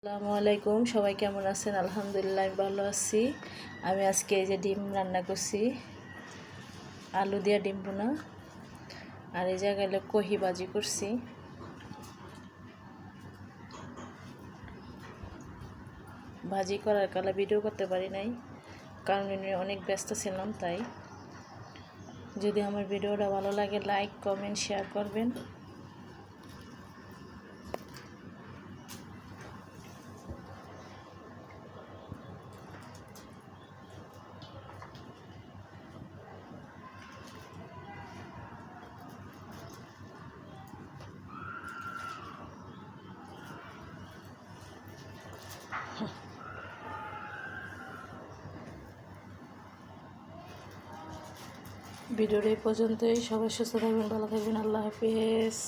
আসসালামু আলাইকুম, সবাই কেমন আছেন? আলহামদুলিল্লাহ আমি ভালো আছি। আমি আজকে এই যে ডিম রান্না করছি, আলু দিয়া ডিম বোনা। আর এই জায়গায় কহি ভাজি করছি। ভাজি করার কালে ভিডিও করতে পারি নাই, কারণ অনেক ব্যস্ত ছিলাম। তাই যদি আমার ভিডিওটা ভালো লাগে লাইক কমেন্ট শেয়ার করবেন। ভিডিওর এই পর্যন্তই। সবাই সুস্থ থাকবেন, ভালো থাকবেন। আল্লাহ হাফেজ।